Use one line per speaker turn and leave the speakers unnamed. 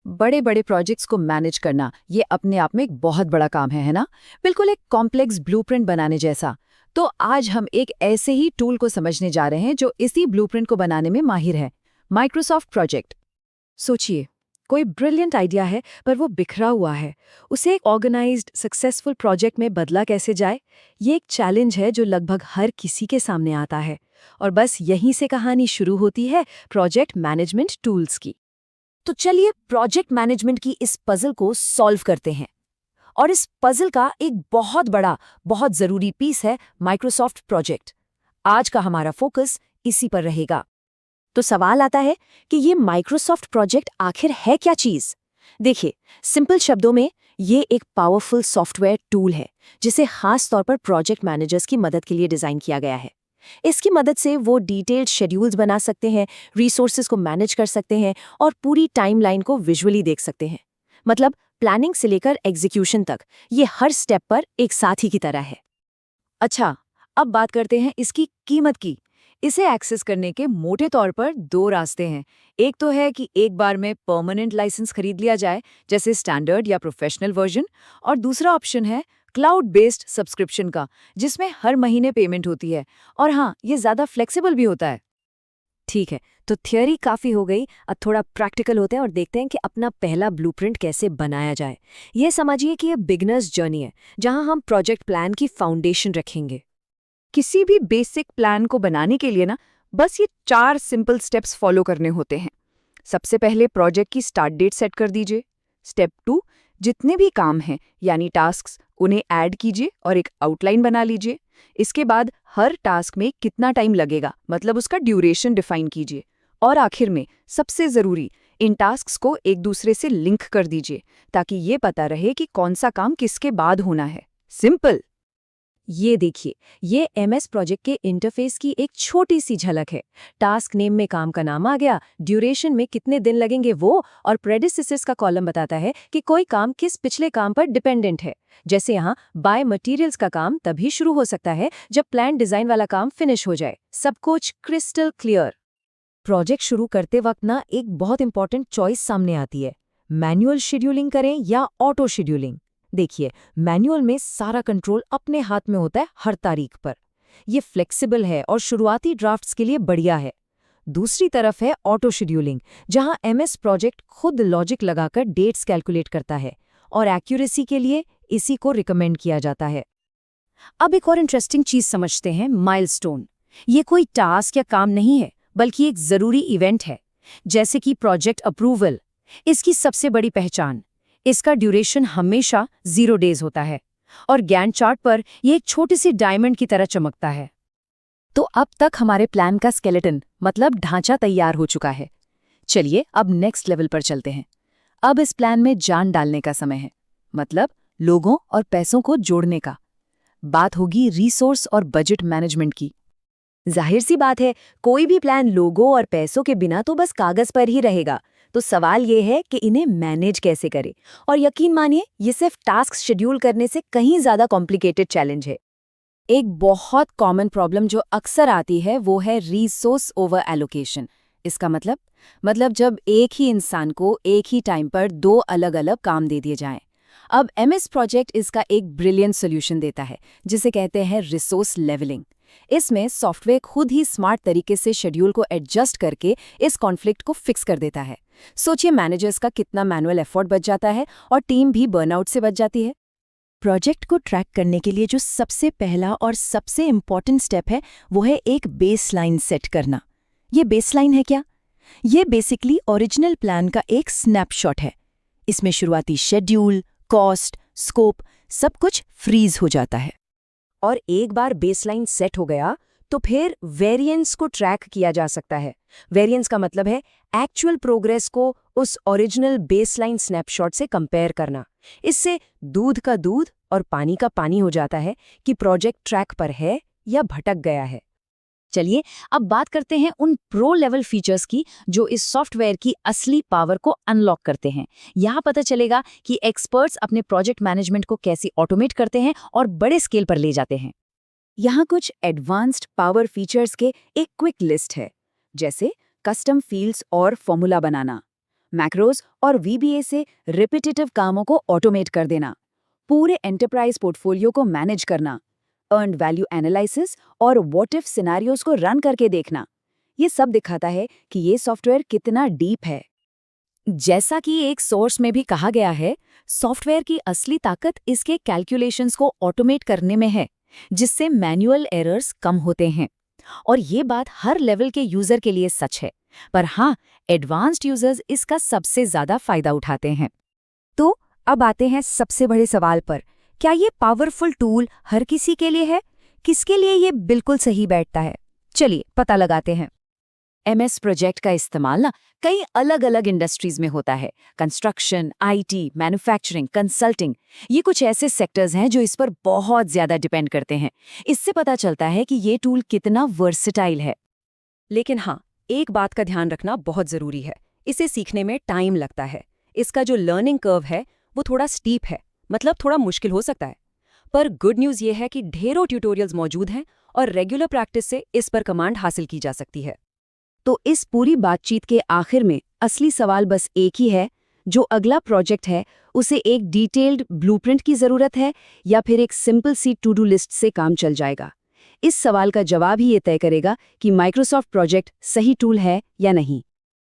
बड़े बड़े प्रोजेक्ट्स को मैनेज करना ये अपने आप में एक बहुत बड़ा काम है ना? बिल्कुल एक कॉम्प्लेक्स ब्लूप्रिंट बनाने जैसा। तो आज हम एक ऐसे ही टूल को समझने जा रहे हैं जो इसी ब्लूप्रिंट को बनाने में माहिर है, माइक्रोसॉफ्ट प्रोजेक्ट। सोचिए, कोई ब्रिलियंट आइडिया है पर वो बिखरा हुआ है। उसे एक ऑर्गेनाइज्ड सक्सेसफुल प्रोजेक्ट में बदला कैसे जाए, ये एक चैलेंज है जो लगभग हर किसी के सामने आता है। और बस यहीं से कहानी शुरू होती है प्रोजेक्ट मैनेजमेंट टूल्स की। तो चलिए प्रोजेक्ट मैनेजमेंट की इस पजल को सॉल्व करते हैं। और इस पजल का एक बहुत बड़ा, बहुत जरूरी पीस है माइक्रोसॉफ्ट प्रोजेक्ट। आज का हमारा फोकस इसी पर रहेगा। तो सवाल आता है कि ये माइक्रोसॉफ्ट प्रोजेक्ट आखिर है क्या चीज? देखिए, सिंपल शब्दों में ये एक पावरफुल सॉफ्टवेयर टूल है जिसे खास तौर पर प्रोजेक्ट मैनेजर्स की मदद के लिए डिजाइन किया गया है। इसकी मदद से वो डिटेल्ड शेड्यूल्स बना सकते हैं, रिसोर्सेज को मैनेज कर सकते हैं और पूरी टाइमलाइन को विजुअली देख सकते हैं। मतलब प्लानिंग से लेकर एग्जीक्यूशन तक ये हर स्टेप पर एक साथी की तरह है। अच्छा, अब बात करते हैं इसकी कीमत की। इसे एक्सेस करने के मोटे तौर पर दो रास्ते हैं। एक तो है कि एक बार में परमानेंट लाइसेंस खरीद लिया जाए, जैसे स्टैंडर्ड या प्रोफेशनल वर्जन, और दूसरा ऑप्शन है क्लाउड बेस्ड सब्सक्रिप्शन का, जिसमें हर महीने पेमेंट होती है। और हाँ, ये ज़्यादा फ्लेक्सिबल भी होता है। ठीक है, तो थियोरी काफ़ी हो गई। अब थोड़ा प्रैक्टिकल होते हैं और देखते हैं कि अपना पहला ब्लूप्रिंट कैसे बनाया जाए। ये समझिए कि ये बिगनर्स जर्नी है, जहां हम प्रोजेक्ट प्लान की फाउंडेशन रखेंगे। किसी भी बेसिक प्लान को बनाने के लिए ना, बस ये 4 सिंपल स्टेप्स फॉलो करने होते हैं। सबसे पहले प्रोजेक्ट की स्टार्ट डेट सेट कर दीजिए। स्टेप 2, जितने भी काम हैं यानी टास्क्स, उन्हें ऐड कीजिए और एक आउटलाइन बना लीजिए। इसके बाद हर टास्क में कितना टाइम लगेगा, मतलब उसका ड्यूरेशन डिफाइन कीजिए। और आखिर में सबसे ज़रूरी, इन टास्क्स को एक दूसरे से लिंक कर दीजिए ताकि ये पता रहे कि कौन सा काम किसके बाद होना है। सिंपल। ये देखिए, ये एमएस प्रोजेक्ट के इंटरफेस की एक छोटी सी झलक है। टास्क नेम में काम का नाम आ गया, ड्यूरेशन में कितने दिन लगेंगे वो, और प्रेडिसेसर्स का कॉलम बताता है कि कोई काम किस पिछले काम पर डिपेंडेंट है। जैसे यहाँ बाय मटेरियल्स का काम तभी शुरू हो सकता है जब प्लान डिजाइन वाला काम फिनिश हो जाए। सब कुछ क्रिस्टल क्लियर। प्रोजेक्ट शुरू करते वक्त ना एक बहुत इंपॉर्टेंट चॉइस सामने आती है, मैनुअल शेड्यूलिंग करें या ऑटो शेड्यूलिंग। देखिए, मैनुअल में सारा कंट्रोल अपने हाथ में होता है हर तारीख पर। ये फ्लेक्सिबल है और शुरुआती ड्राफ्ट्स के लिए बढ़िया है। दूसरी तरफ है ऑटो शेड्यूलिंग, जहां एमएस प्रोजेक्ट खुद लॉजिक लगाकर डेट्स कैलकुलेट करता है और एक्यूरेसी के लिए इसी को रिकमेंड किया जाता है। अब एक और इंटरेस्टिंग चीज समझते हैं, माइलस्टोन। ये कोई टास्क या काम नहीं है, बल्कि एक जरूरी इवेंट है, जैसे कि प्रोजेक्ट अप्रूवल। इसकी सबसे बड़ी पहचान, इसका ड्यूरेशन हमेशा 0 डेज होता है और गैंट चार्ट पर यह एक छोटी सी डायमंड की तरह चमकता है। तो अब तक हमारे प्लान का स्केलेटन, मतलब ढांचा तैयार हो चुका है। चलिए अब नेक्स्ट लेवल पर चलते हैं। अब इस प्लान में जान डालने का समय है, मतलब लोगों और पैसों को जोड़ने का। बात होगी रिसोर्स और बजट मैनेजमेंट की। जाहिर सी बात है, कोई भी प्लान लोगों और पैसों के बिना तो बस कागज पर ही रहेगा। तो सवाल ये है कि इन्हें मैनेज कैसे करें। और यकीन मानिए, ये सिर्फ टास्क शेड्यूल करने से कहीं ज्यादा कॉम्प्लिकेटेड चैलेंज है। एक बहुत कॉमन प्रॉब्लम जो अक्सर आती है वो है रिसोर्स ओवर एलोकेशन। इसका मतलब जब एक ही इंसान को एक ही टाइम पर 2 अलग-अलग काम दे दिए जाएं। अब एमएस प्रोजेक्ट इसका एक ब्रिलियंट सॉल्यूशन देता है, जिसे कहते हैं रिसोर्स लेवलिंग। इसमें सॉफ्टवेयर खुद ही स्मार्ट तरीके से शेड्यूल को एडजस्ट करके इस कॉन्फ्लिक्ट को फिक्स कर देता है। सोचिए, मैनेजर्स का कितना मैनुअल एफर्ट बच जाता है और टीम भी बर्नआउट से बच जाती है। प्रोजेक्ट को ट्रैक करने के लिए जो सबसे पहला और सबसे इम्पॉर्टेंट स्टेप है, वो है एक बेसलाइन सेट करना। ये बेसलाइन है क्या? ये बेसिकली ओरिजिनल प्लान का एक स्नैपशॉट है। इसमें शुरुआती शेड्यूल, कॉस्ट, स्कोप सब कुछ फ्रीज हो जाता है। और एक बार बेसलाइन सेट हो गया तो फिर वेरिएंस को ट्रैक किया जा सकता है। वेरिएंस का मतलब है एक्चुअल प्रोग्रेस को उस ओरिजिनल बेसलाइन स्नैपशॉट से कंपेयर करना। इससे दूध का दूध और पानी का पानी हो जाता है कि प्रोजेक्ट ट्रैक पर है या भटक गया है। चलिए अब बात करते हैं उन प्रो लेवल फीचर्स की जो इस सॉफ्टवेयर की असली पावर को अनलॉक करते हैं। यहाँ पता चलेगा कि एक्सपर्ट्स अपने प्रोजेक्ट मैनेजमेंट को कैसे ऑटोमेट करते हैं और बड़े स्केल पर ले जाते हैं। यहाँ कुछ एडवांस्ड पावर फीचर्स के एक क्विक लिस्ट है, जैसे कस्टम फील्ड्स और फॉर्मूला बनाना,
मैक्रोज और VBA से रिपीटेटिव कामों को ऑटोमेट कर देना, पूरे एंटरप्राइज पोर्टफोलियो को मैनेज करना, अर्न्ड वैल्यू एनालिसिस और व्हाट इफ सिनेरियोज को रन करके देखना। ये सब दिखाता है कि ये सॉफ्टवेयर कितना डीप है। जैसा कि एक सोर्स में भी कहा गया है, सॉफ्टवेयर की असली ताकत इसके कैलकुलेशंस को ऑटोमेट करने में है, जिससे मैन्युअल एरर्स कम होते हैं। और ये बात हर लेवल के यूजर के लिए सच है, पर हाँ, एडवांस्ड यूजर्स इसका सबसे ज्यादा फायदा उठाते हैं। तो अब आते हैं सबसे बड़े सवाल पर, क्या ये पावरफुल टूल हर किसी के लिए है? किसके लिए ये बिल्कुल सही बैठता है? चलिए पता लगाते हैं। MS प्रोजेक्ट का इस्तेमाल ना कई अलग अलग इंडस्ट्रीज में होता है। कंस्ट्रक्शन, IT, मैन्युफैक्चरिंग, कंसल्टिंग, ये कुछ ऐसे सेक्टर्स हैं जो इस पर बहुत ज्यादा डिपेंड करते हैं। इससे पता चलता है कि ये टूल कितना वर्सेटाइल है। लेकिन हाँ, एक बात का ध्यान रखना बहुत जरूरी है, इसे सीखने में टाइम लगता है। इसका जो लर्निंग कर्व है वो थोड़ा स्टीप है, मतलब थोड़ा मुश्किल हो सकता है। पर गुड न्यूज़ ये है कि ढेरों ट्यूटोरियल्स मौजूद हैं और रेगुलर प्रैक्टिस से इस पर कमांड हासिल की जा सकती है। तो इस पूरी बातचीत के आखिर में असली सवाल बस एक ही है, जो अगला प्रोजेक्ट है उसे एक डिटेल्ड ब्लूप्रिंट की ज़रूरत है या फिर एक सिंपल सी टू डू लिस्ट से काम चल जाएगा। इस सवाल का जवाब ही ये तय करेगा कि माइक्रोसॉफ्ट प्रोजेक्ट सही टूल है या नहीं।